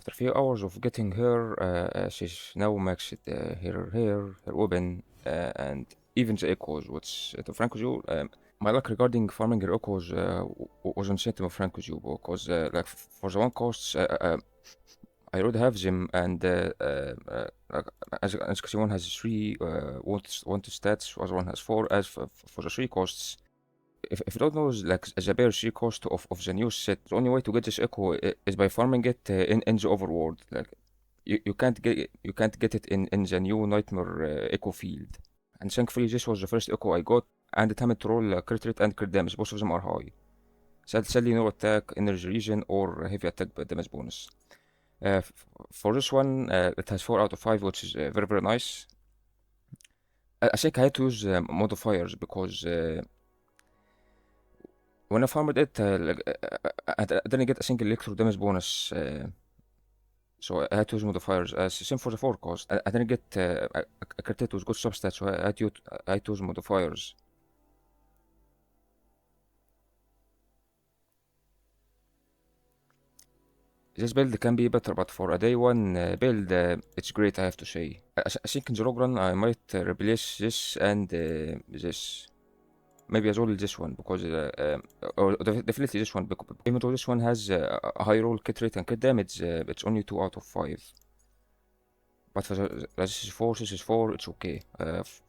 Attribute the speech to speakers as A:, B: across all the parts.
A: After a few hours of getting her, she's now maxed her weapon and even the echoes, which to frank with you, my luck regarding farming her echoes was insane to be frank with you, because like for the one costs, I already have them, and like, as you can see, one has three one to stats, other one has four. As for the three costs, if you don't know like the bare three cost of the new set, the only way to get this echo is by farming it in the overworld. Like you can't get it in the new nightmare echo field. And thankfully this was the first echo I got, and it happened to roll crit rate and crit damage. Both of them are high. Sadly no attack, energy regen, or heavy attack damage bonus. For this one, it has 4 out of 5, which is very nice. I think I had to use modifiers because when I farmed it, like, I didn't get a single electro damage bonus, so I had to use modifiers. Same for the forecast. I didn't get a crit hit with good substats, so I had to use modifiers. This build can be better, but for a day one build, it's great, I have to say. I think in the long run, I might replace this and this. Maybe as well this one, because or definitely this one, because even though this one has a high roll crit rate and crit damage, it's only 2 out of 5. But for this is 4, it's okay.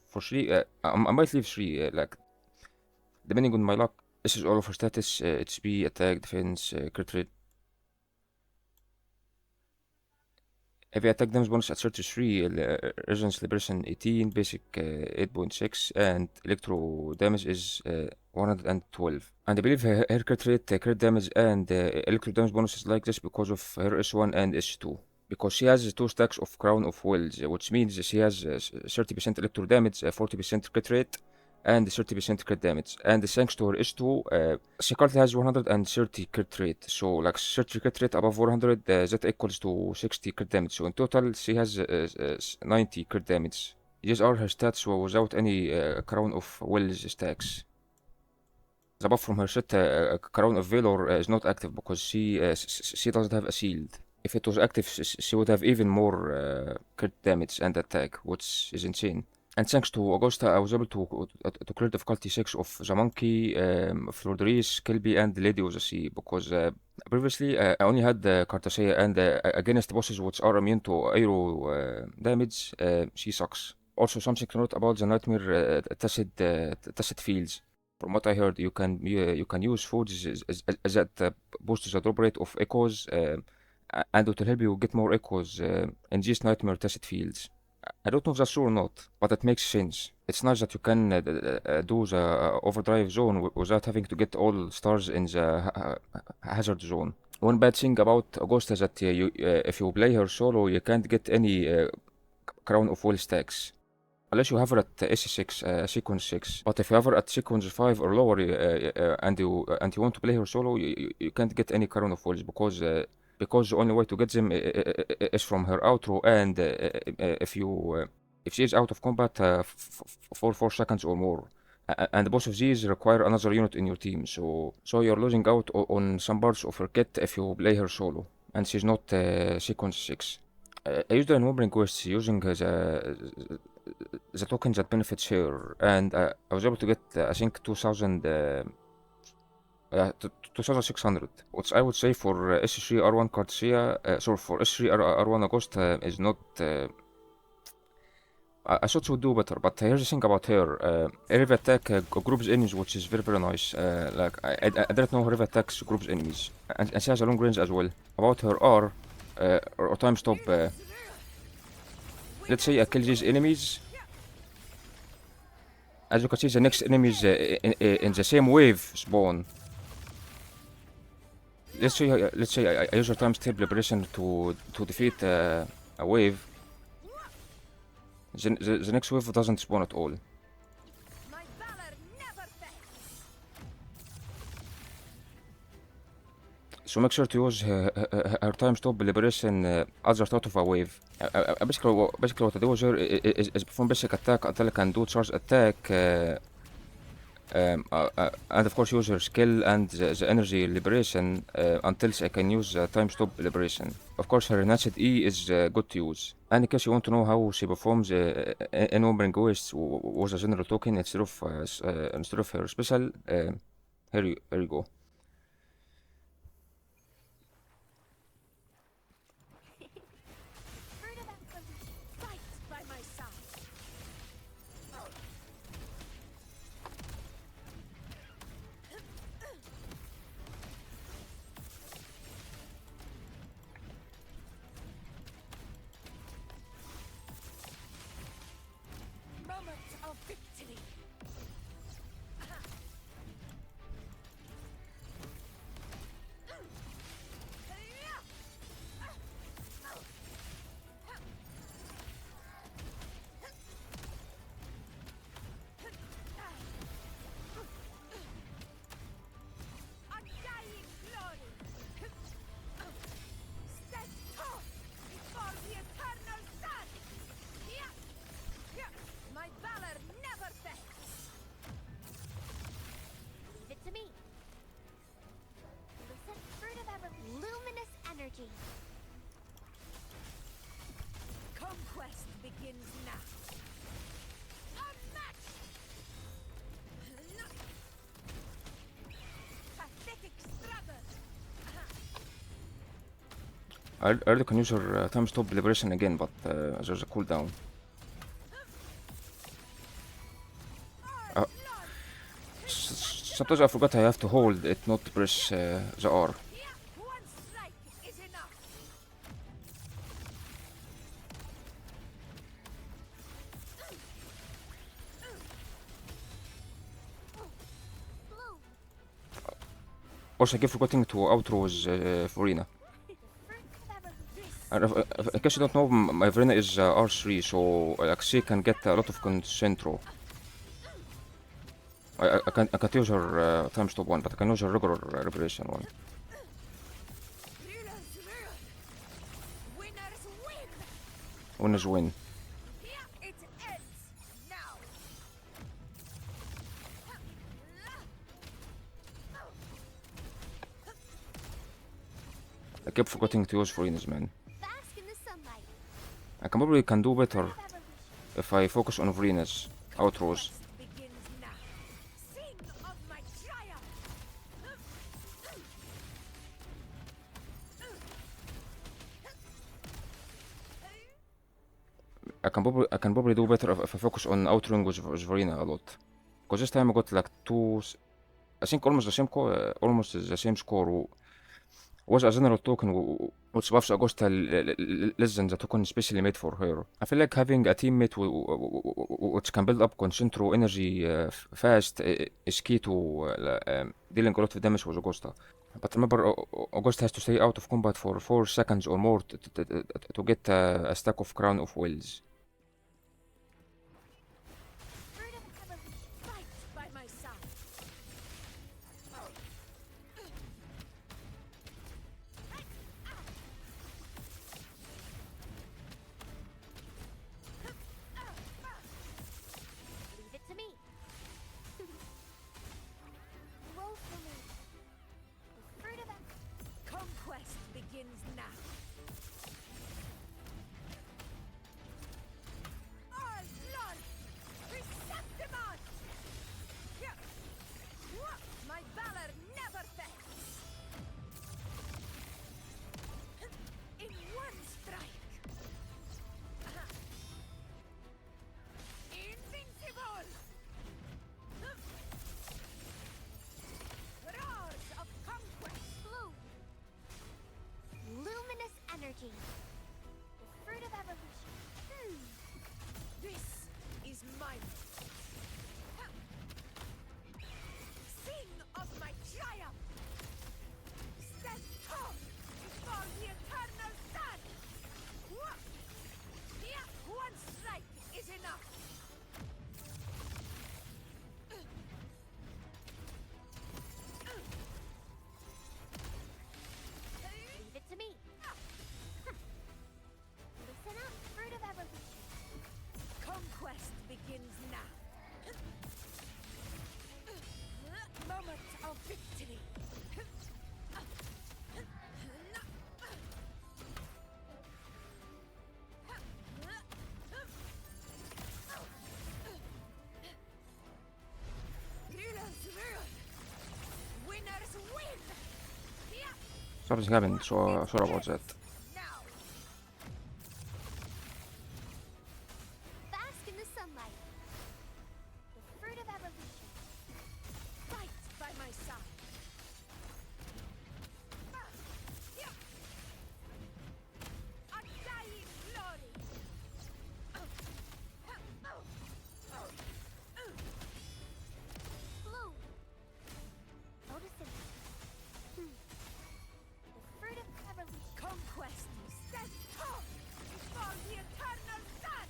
A: For 3, I might leave 3, like, depending on my luck. This is all of her status, HP, attack, defense, crit rate. Heavy attack damage bonus at 33, Resonance Liberation 18, basic 8.6, and electro damage is 112. And I believe her crit rate, crit damage, and electro damage bonus is like this because of her S1 and S2. Because she has 2 stacks of Crown of Wills, which means she has 30% electro damage, 40% crit rate, and 30% crit damage. And thanks to her S2, she currently has 130 crit rate. So like 30 crit rate above 400, that equals to 60 crit damage. So in total, she has 90 crit damage. These are her stats without any Crown of Wills stacks. The buff from her set, Crown of Valor, is not active because she doesn't have a shield. If it was active, she would have even more crit damage and attack, which is insane. And thanks to Augusta, I was able to clear difficulty 6 of the Monkey, Florderis, Kilby, and Lady of the Sea, because previously I only had Cartacea, and against bosses which are immune to aero damage, she sucks. Also, something to note about the Nightmare Tacit Fields. From what I heard, you can use foods that boost the drop rate of echoes, and it will help you get more echoes in these Nightmare Tacit Fields. I don't know if that's true or not, but it makes sense. It's nice that you can do the overdrive zone without having to get all stars in the hazard zone. One bad thing about Augusta is that if you play her solo, you can't get any Crown of Will stacks. Unless you have her at S6, sequence 6. But if you have her at sequence 5 or lower, and you want to play her solo, you can't get any Crown of Wills because the only way to get them is from her outro, and if she is out of combat for 4 seconds or more, and both of these require another unit in your team, so you're losing out on some parts of her kit if you play her solo, and she's not sequence 6. I used her in Whimpering quests using the token that benefits her, and I was able to get I think 2600, which I would say for S3 R1 Cartacea, sorry, for S3 R1 Augusta is not. I thought she would do better, but here's the thing about her. Heavy attack groups enemies, which is very nice. Like I didn't know her heavy attacks groups enemies, and she has a long range as well. About her R, or time stop. Let's say I kill these enemies. As you can see, the next enemies in the same wave spawn. Let's say I use her time step liberation to defeat a wave. The next wave doesn't spawn at all. So make sure to use her time stop liberation at the start of a wave. Basically what I do here is perform basic attack until I can do charge attack And of course use her skill and the energy liberation until I can use the time stop liberation. Of course her Natchet E is good to use. And in case you want to know how she performs in Whimpering Ghosts was a general token instead of her special, here you go.
B: Conquest begins now. A match! Pathetic struggle!
A: I really can use her time stop liberation again, but there's a cooldown. Sometimes I forgot I have to hold it, not press the R.
B: One strike is enough.
A: Also, I keep forgetting to outro with Verena. And in case you don't know, my Verena is R3, so like she can get a lot of concentro. I can't use her time stop one, but I can use her regular liberation one.
B: Winners win.
A: Winners win.
B: It ends now.
A: I keep forgetting to use Verena's, man.
B: Bask in the sunlight.
A: I probably can do better if I focus on Verena's outros.
B: Begins now. Sing of my triumph.
A: I can probably do better if I focus on outroing with Verena a lot. Cause this time I got like I think almost the same score. Was a general token which buffs Augusta less than the token specially made for her. I feel like having a teammate which can build up concentro energy fast is key to dealing a lot of damage with Augusta. But remember, Augusta has to stay out of combat for 4 seconds or more to get a stack of Crown of Wills.
B: Fight by my side. Leave it to me. Roll for me. The fruit of conquest begins now. All blood! Receptimon! My valor never fails! In one strike! Invincible! Roars of conquest! Blue! Luminous energy! The fruit of evolution. This is my sing of my triumph! Stand tall before the eternal sun! One strike is enough! Leave it to me! Listen up, fruit of evolution. Conquest begins now.
A: something happened, so sorry about that.
B: Now. Bask in the sunlight. The fruit of evolution. Fight by my side. Undying glory. Bloom. Photosynthesis. The fruit of evolution. Conquest. Stand tall before the eternal sun.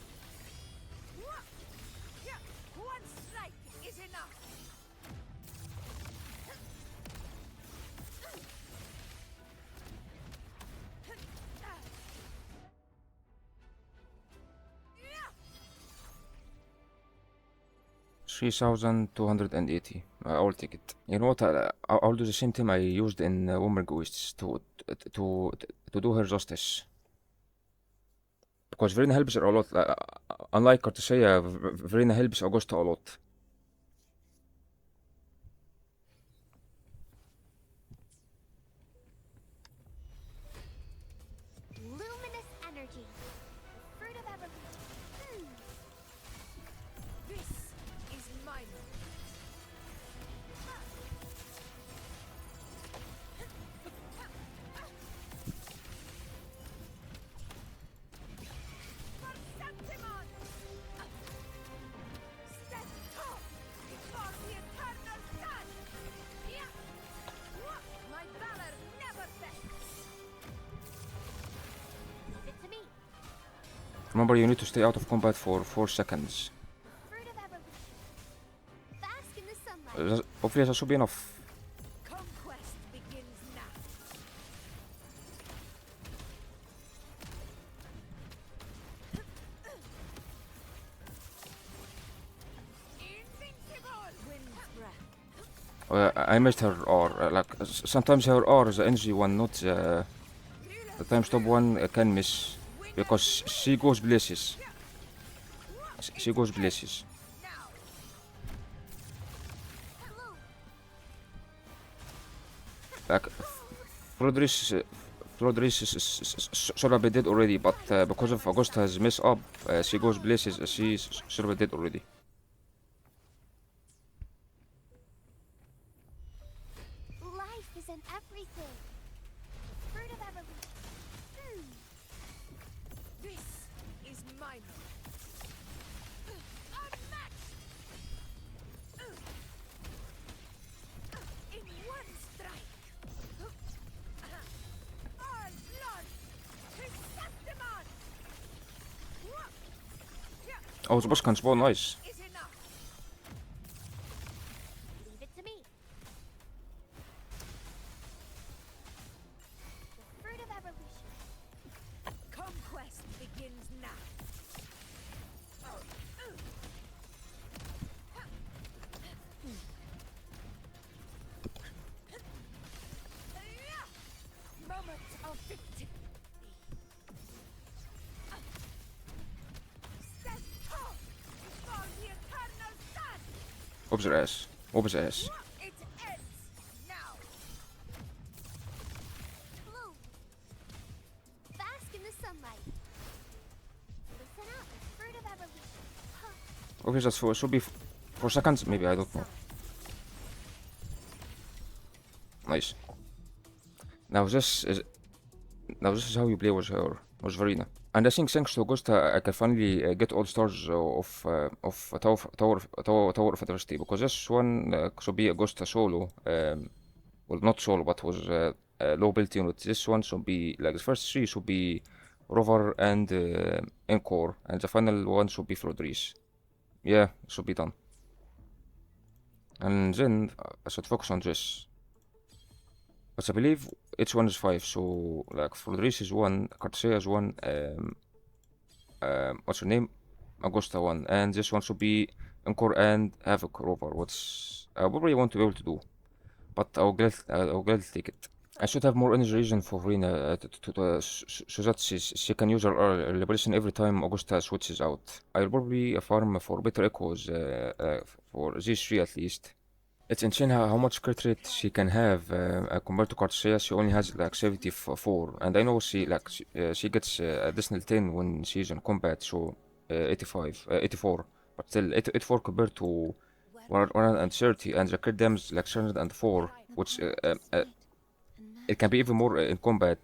B: One strike is enough.
A: $3,280. I will take it. You know what? I'll do the same thing I used in Whimpering to do her justice. Because Verena helps her a lot. Unlike Cartesia, Verena helps Augusta a lot.
B: Luminous energy. The fruit of evolution. This is my moment. Perceptimon! Stand tall before the eternal sun! My valor never fails! Leave it to me.
A: Remember, you need to stay out of combat for 4 seconds.
B: Fruit of evolution. Bask in the sunlight.
A: Hopefully that should be enough.
B: Conquest begins now. Invincible! Wind's breath.
A: I missed her R. Like, sometimes her R is the energy one, not the time stop one can miss. Because she goes places. She goes places.
B: Now. Bloom.
A: Like, Flodris should have been dead already, but because of Augusta's mess up, she goes places, she should have been dead already.
B: Life is in everything. Fruit of evolution. This is my moment. Unmatched. In one strike. All blood. Perceptimon.
A: Oh, the boss can spawn nice.
B: Is enough. Leave it to me. The fruit of evolution. Conquest begins now. Moment of victory. Stand tall before the eternal sun.
A: Op zijn ass. Op his ass.
B: It ends now. Bloom. Bask in the sunlight. Listen up, fruit of evolution.
A: Okay, that's for should be 4 seconds, maybe, I don't know. Nice. Now this is how you play with her, with Verena. And I think thanks to Augusta, I can finally get all stars of Tower of Adversity, because this one should be Augusta solo. Well, not solo, but was low build unit. This one should be like the first 3 should be Rover and Encore, and the final one should be Flodris. Yeah, it should be done. And then I should focus on this. But I believe each one is 5, so like Flodris is 1, Cartesea is 1, what's her name? Augusta 1, and this one should be Encore and Havoc Rover, which I probably want to be able to do. But I'll gladly take it. I should have more energy region for Verena so that she can use her liberation every time Augusta switches out. I'll probably farm for better echoes for these 3 at least. It's insane how much crit rate she can have compared to Cartsia. She only has like 74, and I know she gets additional 10 when she's in combat, so 84, but still 84 compared to 130, and the crit damage like 304, which it can be even more in combat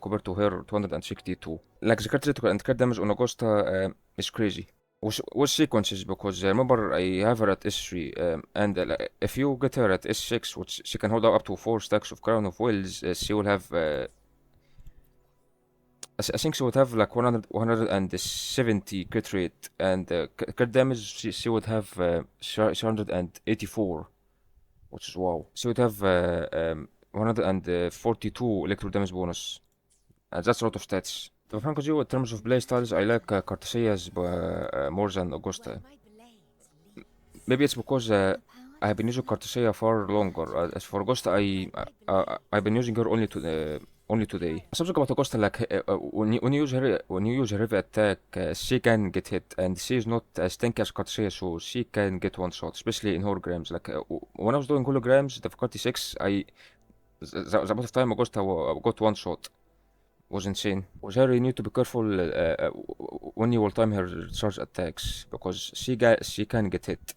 A: compared to her 262. Like the crit rate and crit damage on Augusta is crazy. With sequences, because remember I have her at S3, and if you get her at S6, which she can hold up to 4 stacks of Crown of Wills, she will have, I think she would have like 170 crit rate, and crit damage she would have 384, which is wow. She would have 142 electro damage bonus, and that's a lot of stats. To be frank with you, in terms of playstyles, I like Cartesia's more than Augusta. Maybe it's because I've been using Cartesia far longer. As for Augusta, I've been using her only today. Something about Augusta, like when you use her heavy attack, she can get hit, and she is not as tanky as Cartesia, so she can get one shot, especially in holograms. Like when I was doing holograms, difficulty 6, the amount of time Augusta got one shot was insane. With her, you need to be careful when you will time her charge attacks, because she can get hit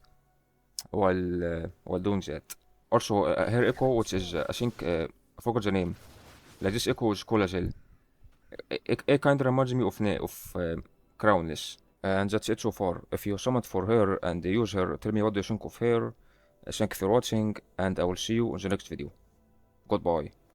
A: while doing that. Also, her echo, which is I think I forgot the name. Like this echo is cool as hell. It kind of reminds me of Crownless, and that's it so far. If you summoned for her and use her, tell me what do you think of her. Thank you for watching, and I will see you in the next video. Goodbye.